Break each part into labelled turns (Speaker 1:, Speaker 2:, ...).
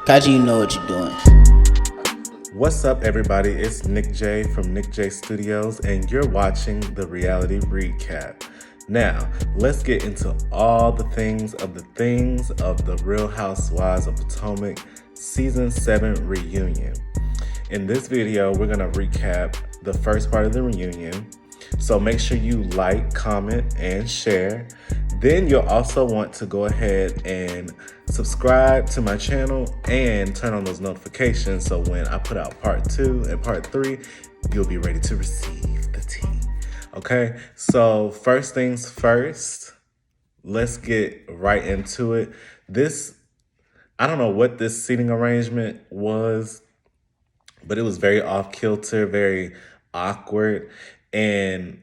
Speaker 1: Kaji, you know what you're doing.
Speaker 2: What's up, everybody? It's Nick J from Nick J Studios, and you're watching the Reality Recap. Now, let's get into all the things of the Real Housewives of Potomac Season 7 reunion. In this video, we're going to recap the first part of the reunion. So make sure you like, comment, and share. Then you'll also want to go ahead and subscribe to my channel and turn on those notifications so when I put out part 2 and part 3, you'll be ready to receive the tea. Okay, so first things first, let's get right into it. I don't know what this seating arrangement was, but it was very off kilter, very awkward. And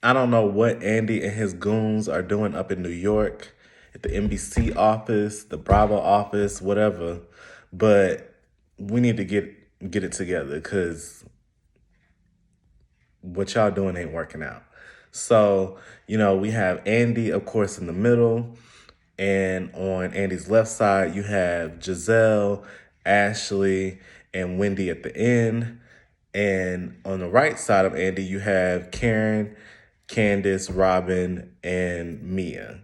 Speaker 2: I don't know what Andy and his goons are doing up in New York at the NBC office, the Bravo office, whatever. But we need to get it together because what y'all doing ain't working out. So, we have Andy, of course, in the middle. And on Andy's left side, you have Giselle, Ashley, and Wendy at the end. And on the right side of Andy, you have Karen, Candace, Robin, and Mia.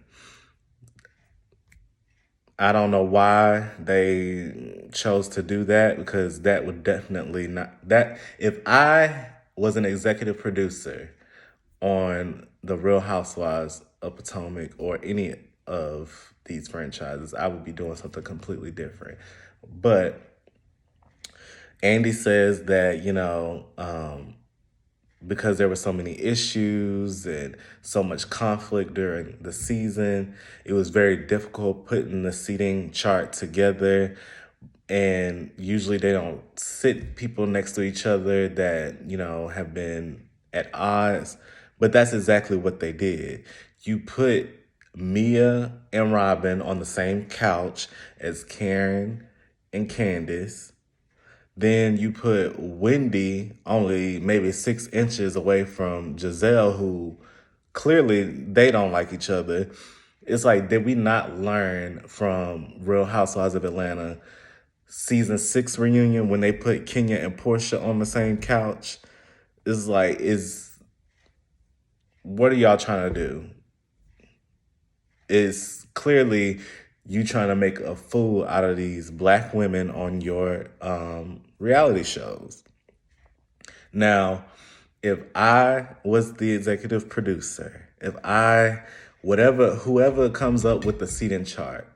Speaker 2: I don't know why they chose to do that because that would definitely not, that if I was an executive producer on The Real Housewives of Potomac or any of these franchises, I would be doing something completely different. But Andy says that, because there were so many issues and so much conflict during the season, it was very difficult putting the seating chart together. And usually they don't sit people next to each other that, have been at odds. But that's exactly what they did. You put Mia and Robin on the same couch as Karen and Candace. Then you put Wendy only maybe 6 inches away from Giselle, who clearly they don't like each other. It's like, did we not learn from Real Housewives of Atlanta season 6 reunion when they put Kenya and Portia on the same couch? It's like, what are y'all trying to do? It's clearly you trying to make a fool out of these Black women on your reality shows. Now, if I was the executive producer, whoever comes up with the seating chart,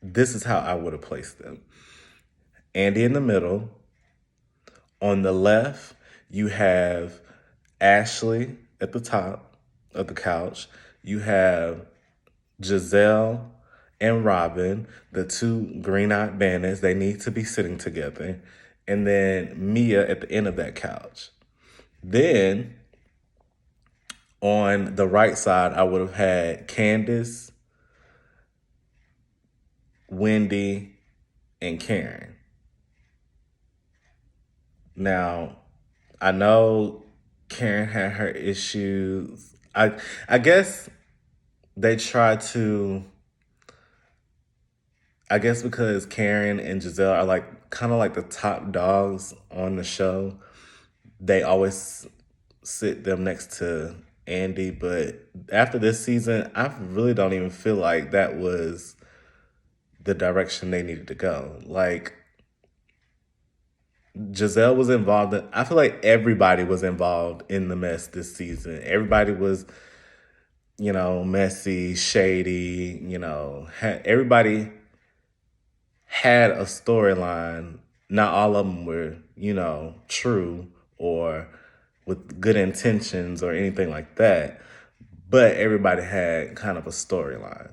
Speaker 2: this is how I would have placed them. Andy in the middle. On the left, you have Ashley at the top of the couch. You have Giselle and Robin, the 2 green-eyed bandits. They need to be sitting together. And then Mia at the end of that couch. Then on the right side, I would have had Candace, Wendy, and Karen. Now, I know Karen had her issues. I guess they tried to, I guess because Karen and Giselle are like kind of like the top dogs on the show, they always sit them next to Andy. But after this season, I really don't even feel like that was the direction they needed to go. Like, Giselle was involved. I feel like everybody was involved in the mess this season. Everybody was, messy, shady, everybody had a storyline. Not all of them were, true or with good intentions or anything like that. But everybody had kind of a storyline.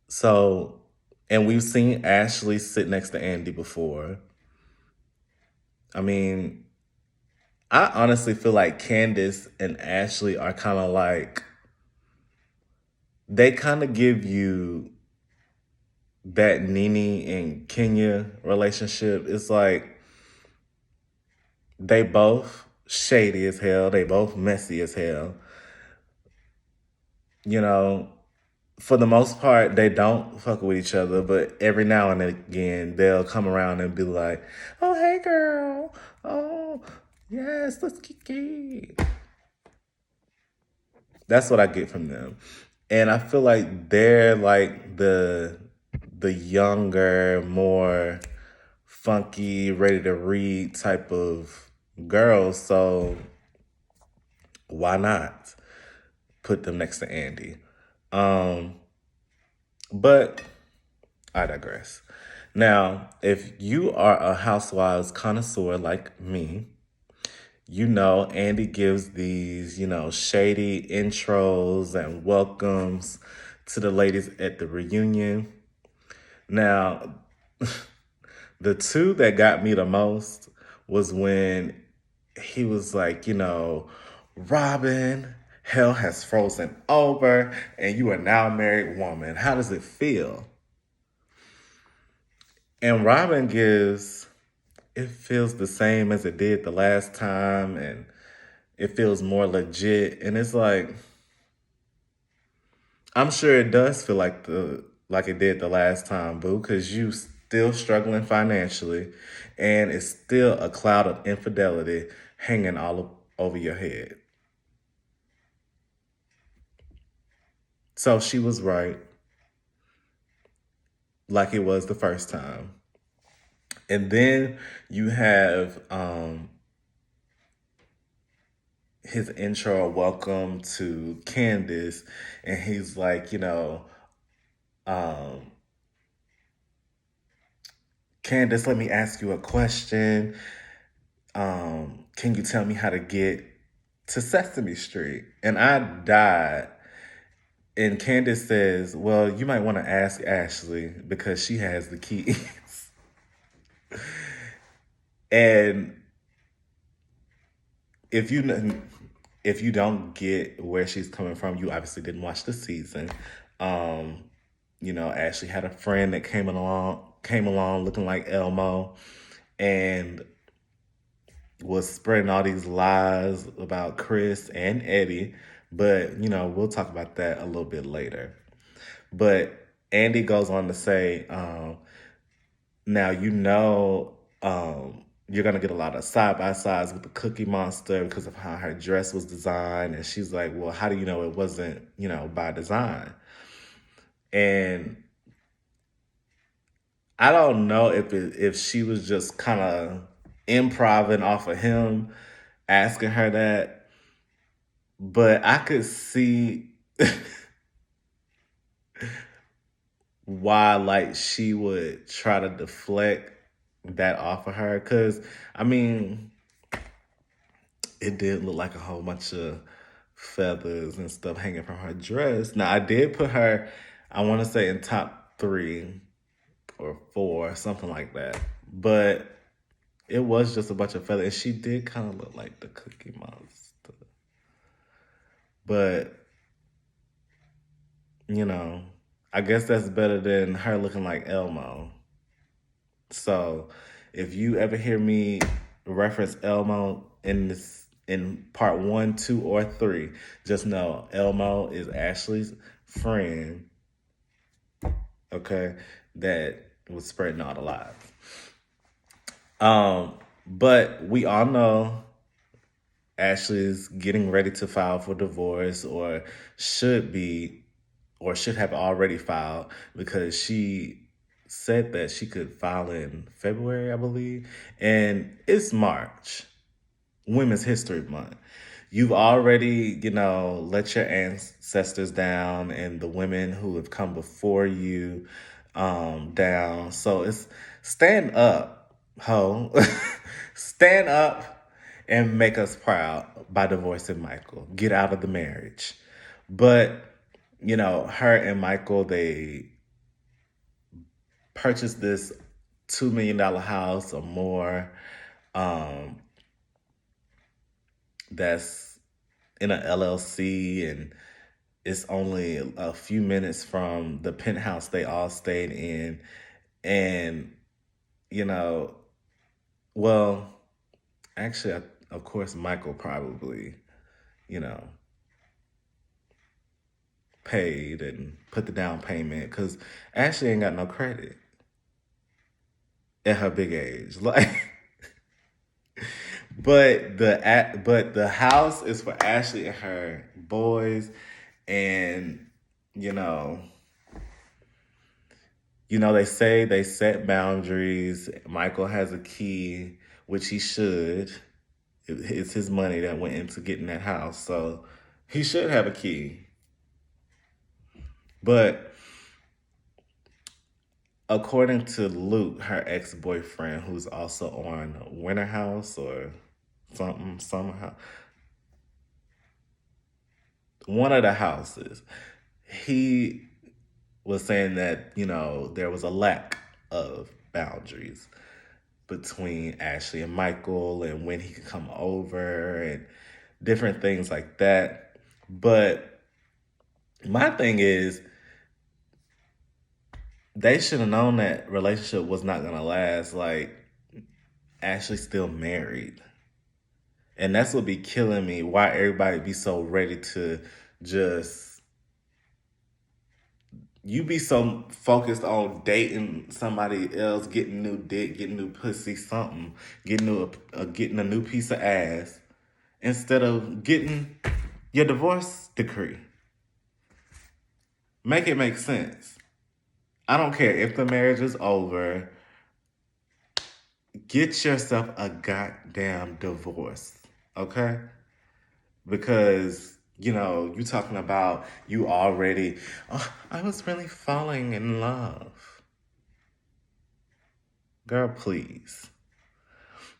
Speaker 2: So, and we've seen Ashley sit next to Andy before. I mean, I honestly feel like Candace and Ashley are kind of like, they kind of give you that Nene and Kenya relationship. It's like they both shady as hell. They both messy as hell. for the most part, they don't fuck with each other, but every now and again, they'll come around and be like, "Oh, hey, girl. Oh, yes, let's kick it." That's what I get from them. And I feel like they're like the younger, more funky, ready to read type of girls. So why not put them next to Andy? Um, but I digress. Now, if you are a housewives connoisseur like me, you know Andy gives these, shady intros and welcomes to the ladies at the reunion. Now, the two that got me the most was when he was like, Robin, hell has frozen over and you are now a married woman. How does it feel? And Robin gives, it feels the same as it did the last time, and it feels more legit. And it's like, I'm sure it does feel like it did the last time, boo, because you still struggling financially, and it's still a cloud of infidelity hanging over your head. So she was right, like it was the first time. And then you have his intro, welcome to Candace, and he's like, um, Candace, let me ask you a question. Can you tell me how to get to Sesame Street? And I died. And Candace says, well, you might want to ask Ashley because she has the keys. And if you don't get where she's coming from, you obviously didn't watch the season. Um, Ashley had a friend that came along looking like Elmo, and was spreading all these lies about Chris and Eddie. But, we'll talk about that a little bit later. But Andy goes on to say, now, you're going to get a lot of side-by-sides with the Cookie Monster because of how her dress was designed. And she's like, well, how do you know it wasn't, by design? And I don't know if she was just kind of improvising off of him asking her that, but I could see why like she would try to deflect that off of her. Cause I mean, it did look like a whole bunch of feathers and stuff hanging from her dress. Now I did put her, I want to say in top 3 or 4, something like that. But it was just a bunch of feathers. And she did kind of look like the Cookie Monster. But, I guess that's better than her looking like Elmo. So if you ever hear me reference Elmo in part 1, 2, or 3, just know Elmo is Ashley's friend, okay, that was spreading all the lies. But we all know Ashley's getting ready to file for divorce, or should be, or should have already filed, because she said that she could file in February, I believe. And it's March, Women's History Month. You've already, let your ancestors down and the women who have come before you down. So it's stand up, ho. Stand up and make us proud by divorcing Michael. Get out of the marriage. But, her and Michael, they purchased this $2 million house or more, that's in an LLC, and it's only a few minutes from the penthouse they all stayed in. And, you know, well, actually, of course, Michael probably, you know, paid and put the down payment because Ashley ain't got no credit at her big age. Like, but the house is for Ashley and her boys, and you know, they say they set boundaries. Michael has a key, which he should. It's his money that went into getting that house, so he should have a key. But according to Luke, her ex-boyfriend, who's also on Winter House or something, somehow, one of the houses, he was saying that, there was a lack of boundaries between Ashley and Michael and when he could come over and different things like that. But my thing is, they should have known that relationship was not going to last. Like, Ashley's still married. And that's what be killing me. Why everybody be so ready to just, you be so focused on dating somebody else, getting new dick, getting new pussy, something, getting a new piece of ass, instead of getting your divorce decree. Make it make sense. I don't care if the marriage is over. Get yourself a goddamn divorce, okay? Because, you talking about you already, oh, I was really falling in love. Girl, please.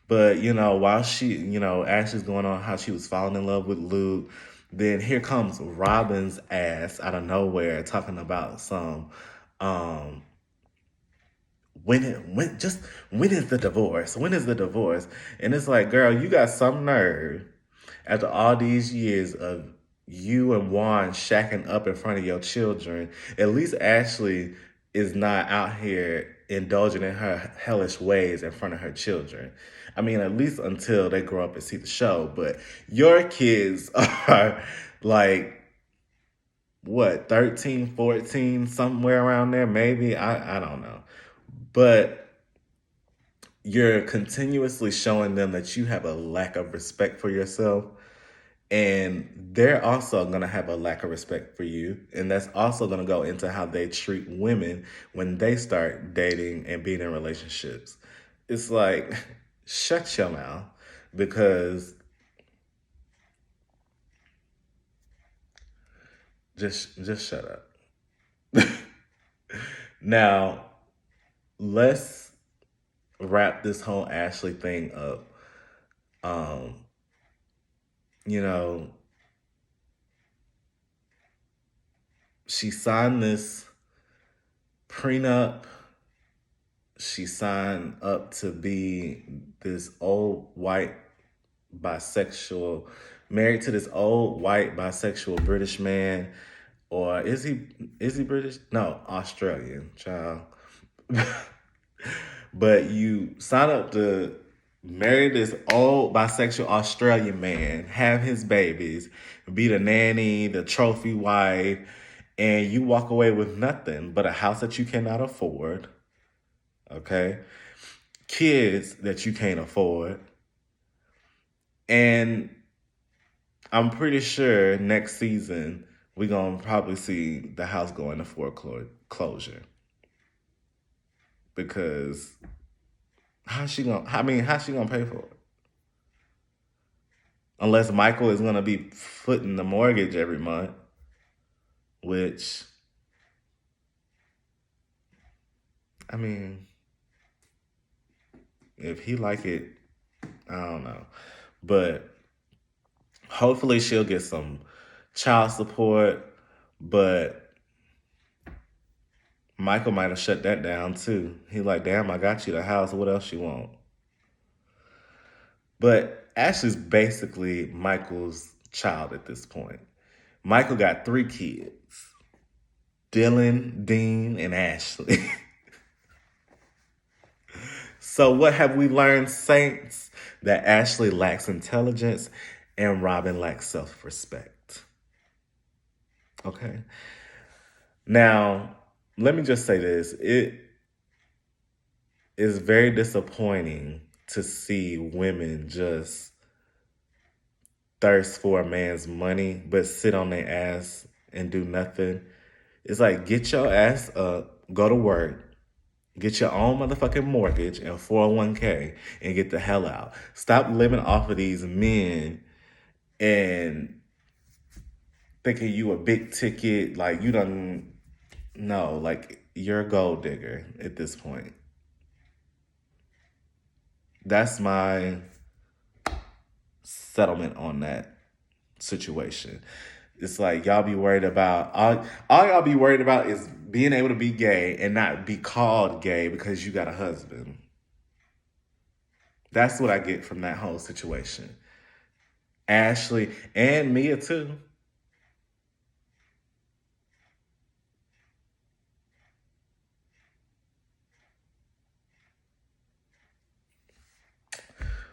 Speaker 2: But, while Ashley's going on how she was falling in love with Luke, then here comes Robin's ass out of nowhere talking about some, when is the divorce? When is the divorce? And it's like, girl, you got some nerve after all these years of you and Juan shacking up in front of your children. At least Ashley is not out here indulging in her hellish ways in front of her children. I mean, at least until they grow up and see the show. But your kids are like, what, 13, 14, somewhere around there, maybe? I don't know. But you're continuously showing them that you have a lack of respect for yourself. And they're also going to have a lack of respect for you. And that's also going to go into how they treat women when they start dating and being in relationships. It's like, shut your mouth, because just shut up. Now, let's wrap this whole Ashley thing up. She signed this prenup. She signed up to be this old white bisexual, married to this old white bisexual British man. Or is he British? No, Australian, child. But you sign up to marry this old bisexual Australian man, have his babies, be the nanny, the trophy wife, and you walk away with nothing but a house that you cannot afford, okay? Kids that you can't afford. And I'm pretty sure next season we're going to probably see the house go into foreclosure. Because how's she gonna pay for it? Unless Michael is gonna be footing the mortgage every month, which, I mean, if he like it, I don't know. But hopefully she'll get some child support, but Michael might have shut that down too. He like, damn, I got you the house. What else you want? But Ashley's basically Michael's child at this point. Michael got 3 kids. Dylan, Dean, and Ashley. So what have we learned, Saints? That Ashley lacks intelligence and Robin lacks self-respect. Okay? Now, let me just say this. It is very disappointing to see women just thirst for a man's money but sit on their ass and do nothing. It's like, get your ass up, go to work, get your own motherfucking mortgage and 401k and get the hell out. Stop living off of these men and thinking you a big ticket, like you don't know, like you're a gold digger at this point. That's my settlement on that situation. It's like y'all be worried about all y'all be worried about is being able to be gay and not be called gay because you got a husband. That's what I get from that whole situation. Ashley and Mia too.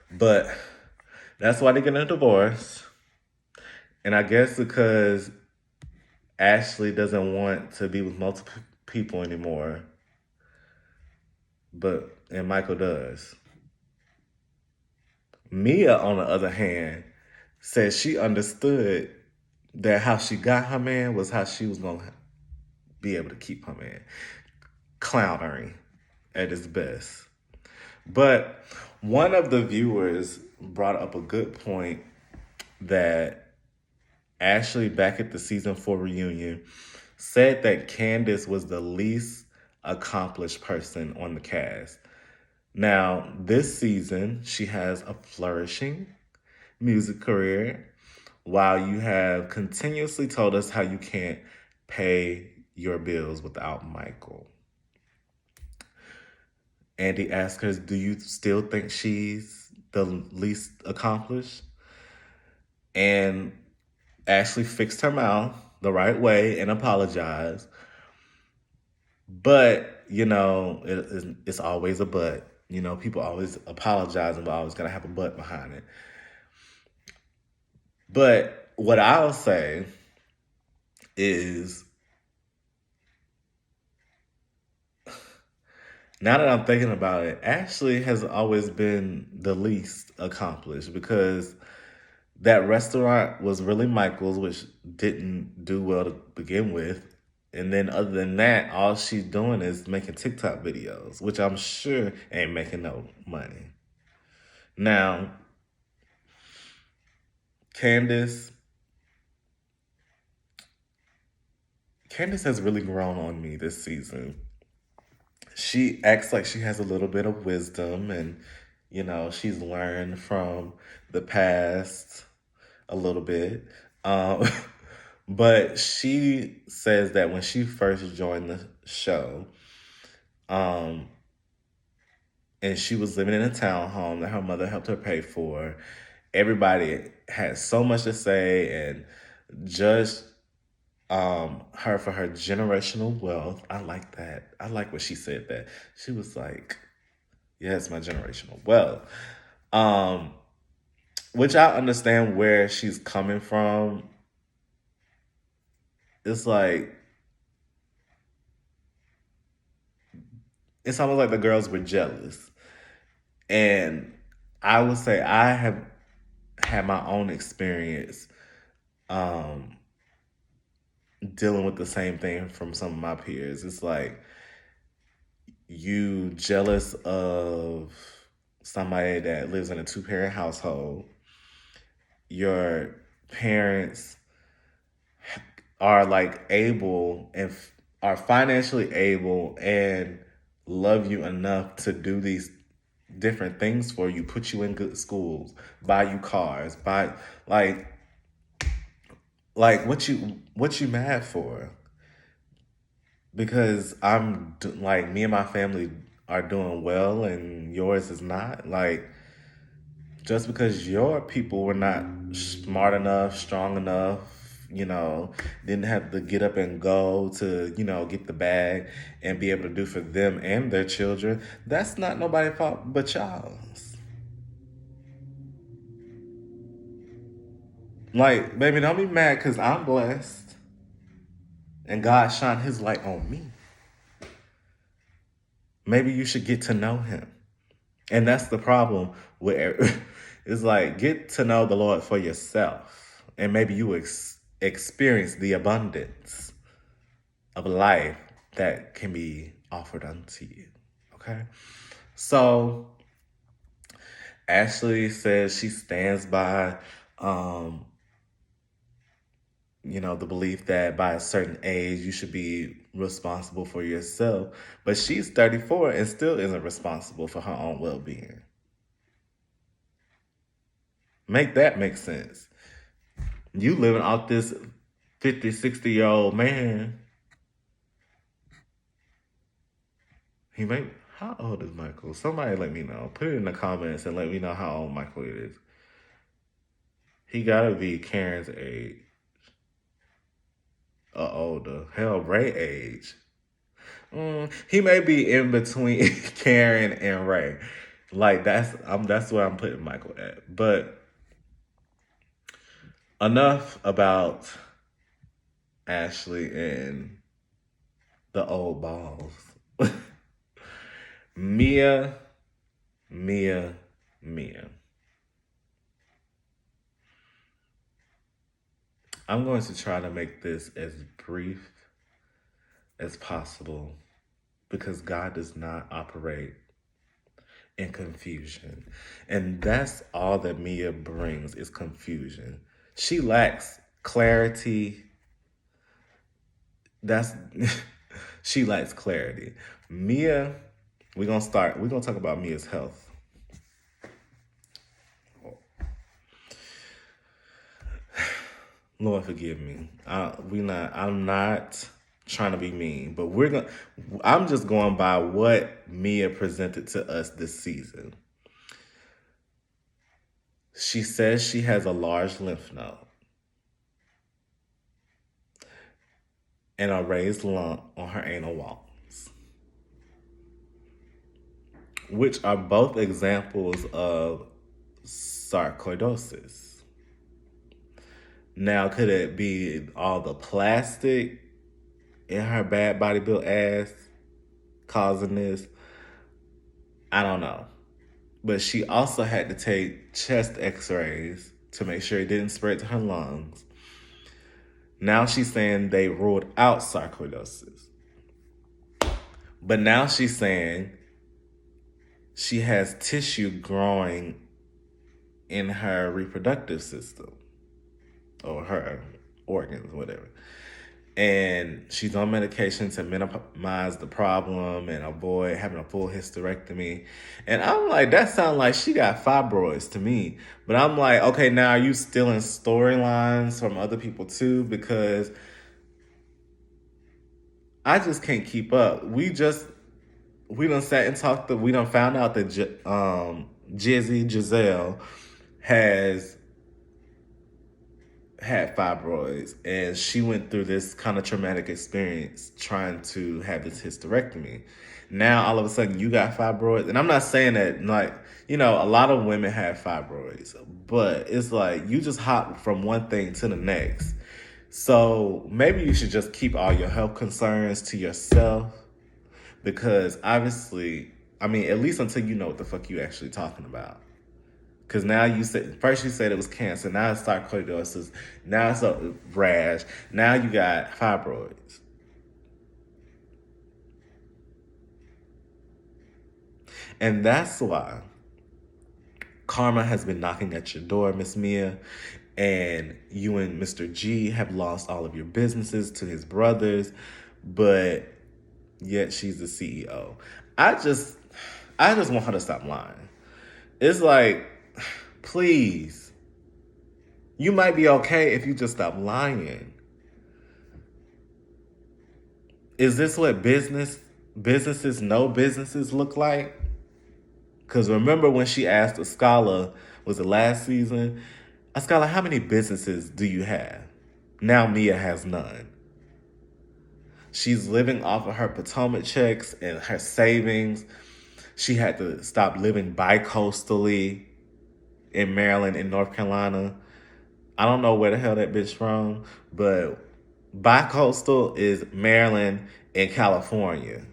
Speaker 2: But that's why they get a divorce. And I guess because Ashley doesn't want to be with multiple people anymore, and Michael does. Mia, on the other hand, says she understood that how she got her man was how she was gonna be able to keep her man. Clownery at its best. But one of the viewers brought up a good point that Ashley, back at the season 4 reunion, said that Candace was the least accomplished person on the cast. Now, this season, she has a flourishing music career, while you have continuously told us how you can't pay your bills without Michael. Andy asked her, do you still think she's the least accomplished? And Ashley fixed her mouth the right way and apologized. But, it's always a but. People always apologize and we're always going to have a but behind it. But what I'll say is, now that I'm thinking about it, Ashley has always been the least accomplished because that restaurant was really Michael's, which didn't do well to begin with. And then other than that, all she's doing is making TikTok videos, which I'm sure ain't making no money. Now, Candace has really grown on me this season. She acts like she has a little bit of wisdom and, she's learned from the past a little bit. Um, but she says that when she first joined the show, and she was living in a townhome that her mother helped her pay for, everybody had so much to say and judged her for her generational wealth. I like that. I like what she said that. She was like, yeah, it's my generational wealth. Which I understand where she's coming from. It's like, it's almost like the girls were jealous. And I would say I have had my own experience dealing with the same thing from some of my peers. It's like, you jealous of somebody that lives in a 2-parent household. Your parents are like able and are financially able and love you enough to do these different things for you, put you in good schools, buy you cars, buy like what you mad for? Because like, me and my family are doing well and yours is not. Like, just because your people were not smart enough, strong enough, didn't have to get up and go to, get the bag and be able to do for them and their children, that's not nobody's fault but y'all's. Like, baby, don't be mad because I'm blessed. and God shined his light on me. Maybe you should get to know him. And that's the problem with it's like get to know the Lord for yourself. And maybe you experience the abundance of life that can be offered unto you. Okay? So Ashley says she stands by the belief that by a certain age you should be responsible for yourself. But she's 34 and still isn't responsible for her own well being. Make that make sense. You living off this 50, 60-year-old man. How old is Michael? Somebody let me know. Put it in the comments and let me know how old Michael is. He gotta be Karen's age. Or older. Hell, Ray age. He may be in between Karen and Ray. Like that's where I'm putting Michael at. But enough about Ashley and the old balls. Mia. I'm going to try to make this as brief as possible because God does not operate in confusion. And that's all that Mia brings is confusion. She lacks clarity. She lacks clarity. Mia, we're going to talk about Mia's health. Lord forgive me. I'm not trying to be mean, but I'm just going by what Mia presented to us this season. She says she has a large lymph node and a raised lump on her anal walls, which are both examples of sarcoidosis. Now, could it be all the plastic in her bad body built ass causing this? I don't know. But she also had to take chest x-rays to make sure it didn't spread to her lungs. Now she's saying they ruled out sarcoidosis. But now she's saying she has tissue growing in her reproductive system or her organs, whatever. And she's on medication to minimize the problem and avoid having a full hysterectomy. And I'm like, that sounds like she got fibroids to me. But I'm like, okay, now are you stealing storylines from other people too? Because I just can't keep up. We done sat and talked. We done found out that Giselle has had fibroids, and she went through this kind of traumatic experience trying to have this hysterectomy. Now all of a sudden you got fibroids, and I'm not saying that a lot of women have fibroids, but it's like you just hop from one thing to the next. So maybe you should just keep all your health concerns to yourself, because obviously, at least until you know what the fuck you actually talking about. Because now first you said it was cancer, now it's sarcoidosis, now it's a rash, now you got fibroids. And that's why karma has been knocking at your door, Miss Mia, and you and Mr. G have lost all of your businesses to his brothers, but yet she's the CEO. I just want her to stop lying. It's like, please, you might be okay if you just stop lying. Is this what businesses know businesses look like? Because remember when she asked Ascala, was it last season? Ascala, how many businesses do you have? Now Mia has none. She's living off of her Potomac checks and her savings. She had to stop living bi-coastally in Maryland and North Carolina. I don't know where the hell that bitch from, but Bi-coastal is Maryland and California,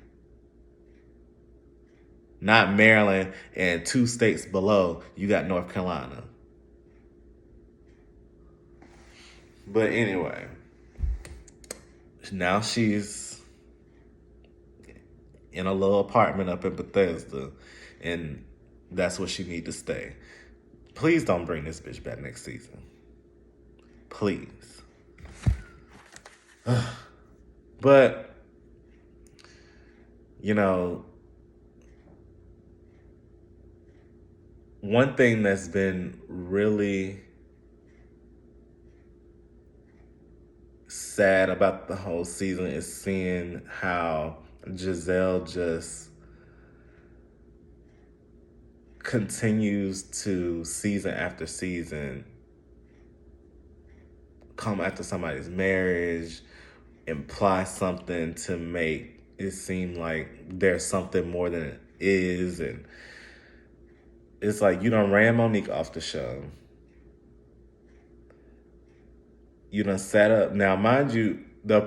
Speaker 2: not Maryland and 2 states below. You got North Carolina. But anyway, now she's in a little apartment up in Bethesda, and that's where she need to stay. Please don't bring this bitch back next season. Please. But, you know, one thing that's been really sad about the whole season is seeing how Giselle just continues to, season after season, come after somebody's marriage, imply something to make it seem like there's something more than it is. And it's like, you done ran Monique off the show. You done set up. Now, mind you, the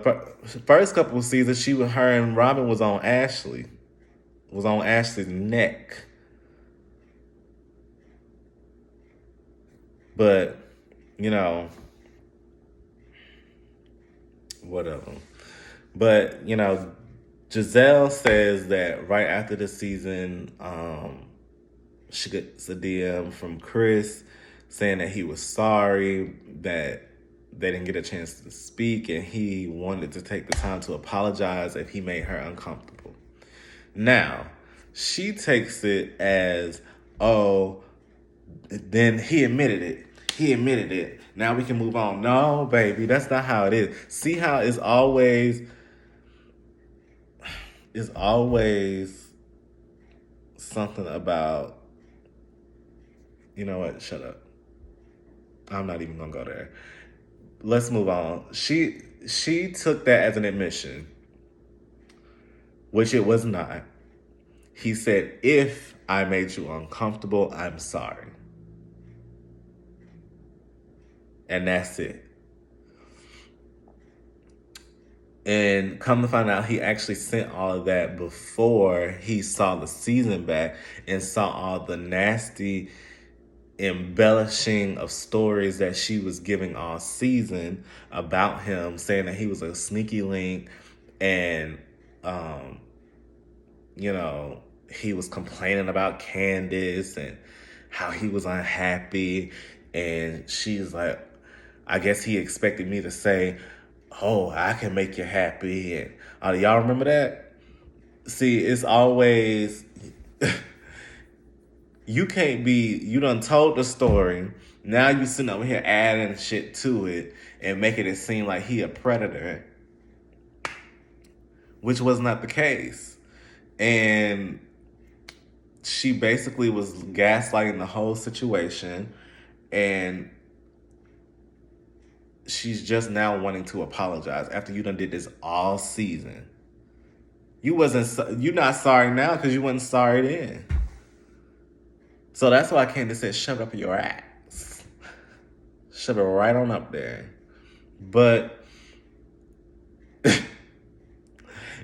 Speaker 2: first couple of seasons, her and Robin was on Ashley's neck. But, you know, whatever. But, you know, Giselle says that right after the season, she gets a DM from Chris saying that he was sorry that they didn't get a chance to speak, and he wanted to take the time to apologize if he made her uncomfortable. Now, she takes it as, oh, then he admitted it. Now we can move on. No, baby, that's not how it is. See how it's always something about, you know what, shut up. I'm not even gonna go there. Let's move on. She took that as an admission, which it was not. He said, if I made you uncomfortable, I'm sorry. And that's it. And come to find out, he actually sent all of that before he saw the season back and saw all the nasty embellishing of stories that she was giving all season about him, saying that he was a sneaky link, and you know, he was complaining about Candace and how he was unhappy. And she's like, I guess he expected me to say, oh, I can make you happy. And y'all remember that? See, it's always you done told the story. Now you sitting over here adding shit to it and making it seem like he a predator, which was not the case. And she basically was gaslighting the whole situation, and she's just now wanting to apologize after you done did this all season. You're not sorry now because you wasn't sorry then. So that's why Candace said, shove it up your ass. Shove it right on up there. But,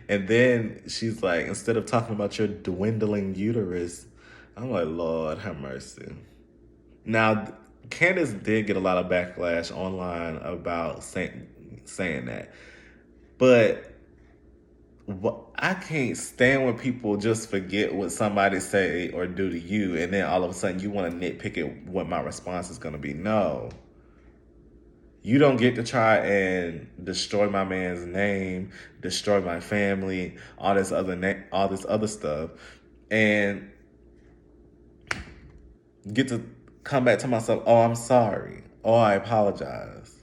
Speaker 2: and then she's like, instead of talking about your dwindling uterus, I'm like, Lord, have mercy. Now, Candace did get a lot of backlash online about saying that. But I can't stand when people just forget what somebody say or do to you, and then all of a sudden you want to nitpick at what my response is going to be. No. You don't get to try and destroy my man's name, destroy my family, all this other stuff, and get to come back to myself, oh, I'm sorry. Oh, I apologize.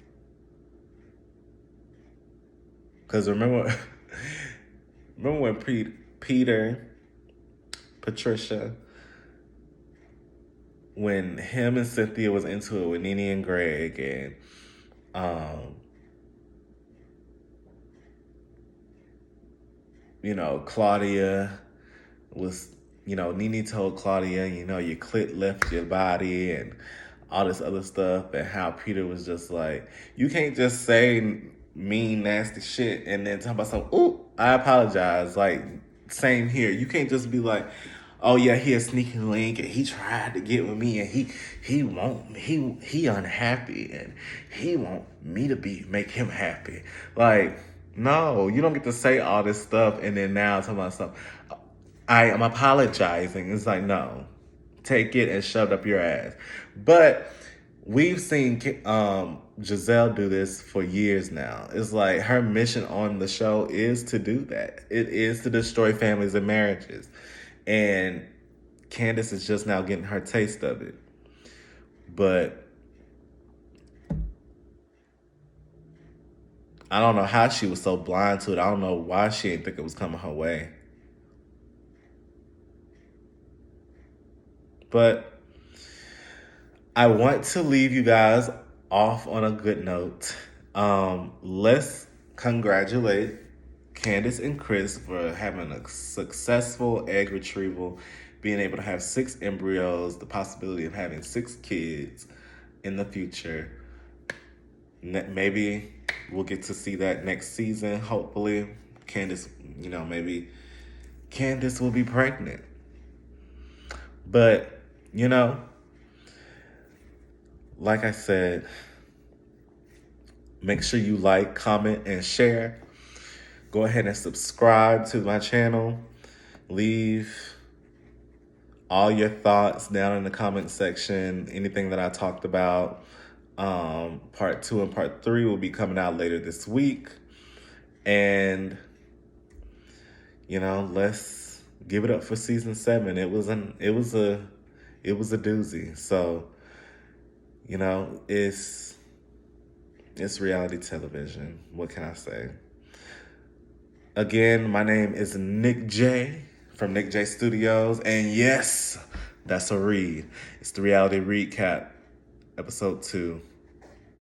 Speaker 2: Because remember when Peter, Patricia, when him and Cynthia was into it with Nene and Greg, and you know, Claudia was, you know, Nene told Claudia, you know, your clit left your body and all this other stuff, and how Peter was just like, you can't just say mean, nasty shit, and then talk about some, ooh, I apologize. Like, same here. You can't just be like, oh yeah, he a sneaky link and he tried to get with me and he unhappy and he want me to make him happy. Like, no, you don't get to say all this stuff and then now talking about stuff. I am apologizing. It's like, no, take it and shove it up your ass. But we've seen Giselle do this for years now. It's like her mission on the show is to do that. It is to destroy families and marriages. And Candace is just now getting her taste of it. But I don't know how she was so blind to it. I don't know why she didn't think it was coming her way. But I want to leave you guys off on a good note. Let's congratulate Candace and Chris for having a successful egg retrieval, being able to have 6 embryos, the possibility of having 6 kids in the future. Maybe we'll get to see that next season, hopefully. Candace, maybe Candace will be pregnant. But, like I said, make sure you like, comment, and share. Go ahead and subscribe to my channel. Leave all your thoughts down in the comment section. Anything that I talked about. Part 2 and part 3 will be coming out later this week. And, let's give it up for season 7. It was a doozy. So, it's reality television. What can I say? Again, my name is Nick J from Nick J Studios. And yes, that's a read. It's the Reality Recap, episode 2.